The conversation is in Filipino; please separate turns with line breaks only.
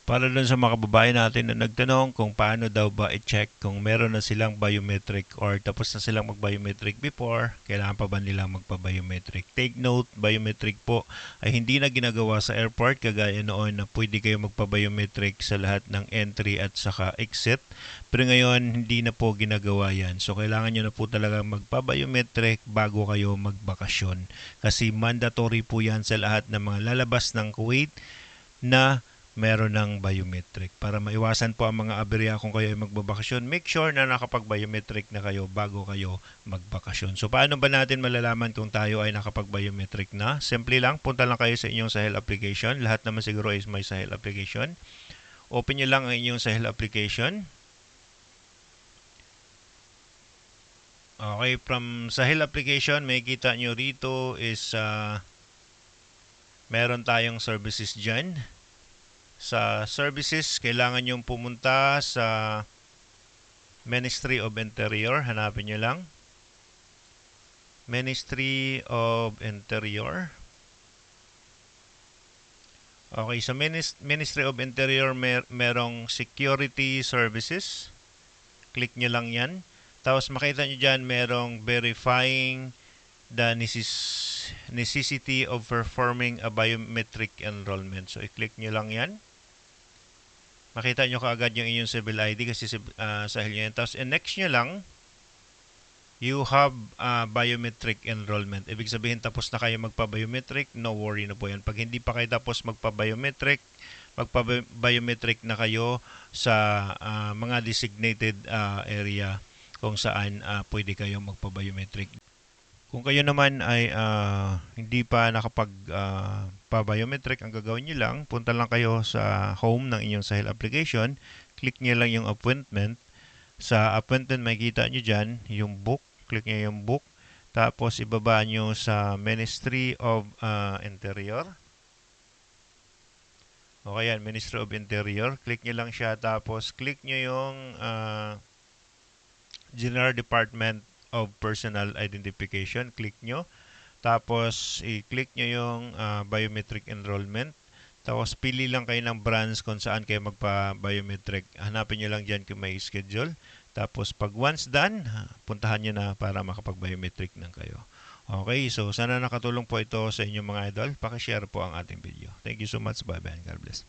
Para dun sa mga kababayan natin na nagtanong kung paano daw ba i-check kung meron na silang biometric or tapos na silang mag-biometric before, kailangan pa ba nilang magpa-biometric. Take note, biometric po ay hindi na ginagawa sa airport kagaya noon na pwede kayo magpa-biometric sa lahat ng entry at saka exit. Pero ngayon, hindi na po ginagawa yan. So, kailangan nyo na po talaga magpa-biometric bago kayo magbakasyon. Kasi mandatory po yan sa lahat ng mga lalabas ng Kuwait na meron ng biometric. Para maiwasan po ang mga aberya kung kayo ay magbabakasyon, make sure na nakapag-biometric na kayo bago kayo magbakasyon. So, paano ba natin malalaman kung tayo ay nakapag-biometric na? Simple lang, punta lang kayo sa inyong Sahel application. Lahat naman siguro is may Sahel application. Open nyo lang ang inyong Sahel application. Okay, from Sahel application, may kita nyo rito is meron tayong services dyan. Sa services, kailangan nyong pumunta sa Ministry of Interior. Hanapin nyo lang. Ministry of Interior. Okay, sa Ministry of Interior merong Security Services. Click nyo lang yan. Tapos makita nyo dyan merong verifying the necessity of performing a biometric enrollment. So, i-click nyo lang yan. Makita nyo kaagad yung inyong civil ID kasi Sahel nyo yan. Tapos, next nyo lang, you have biometric enrollment. Ibig sabihin, tapos na kayo magpa-biometric, no worry na po yan. Pag hindi pa kayo tapos magpa-biometric na kayo sa mga designated area kung saan pwede kayo magpa-biometric. Kung kayo naman ay hindi pa nakapag-biometric, ang gagawin nyo lang, punta lang kayo sa home ng inyong Sahel application, click nyo lang yung appointment. Sa appointment, makikita nyo dyan yung book, click nyo yung book, tapos ibaba nyo sa Ministry of Interior. Okay yan, Ministry of Interior, click nyo lang siya, tapos click nyo yung General Department of Personal Identification, click nyo. Tapos, i-click nyo yung biometric enrollment. Tapos, pili lang kayo ng branch kung saan kayo magpa-biometric. Hanapin nyo lang dyan kung may schedule. Tapos, pag once done, puntahan nyo na para makapag-biometric na kayo. Okay, so sana nakatulong po ito sa inyong mga idol. Pakishare po ang ating video. Thank you so much. Bye-bye. God bless.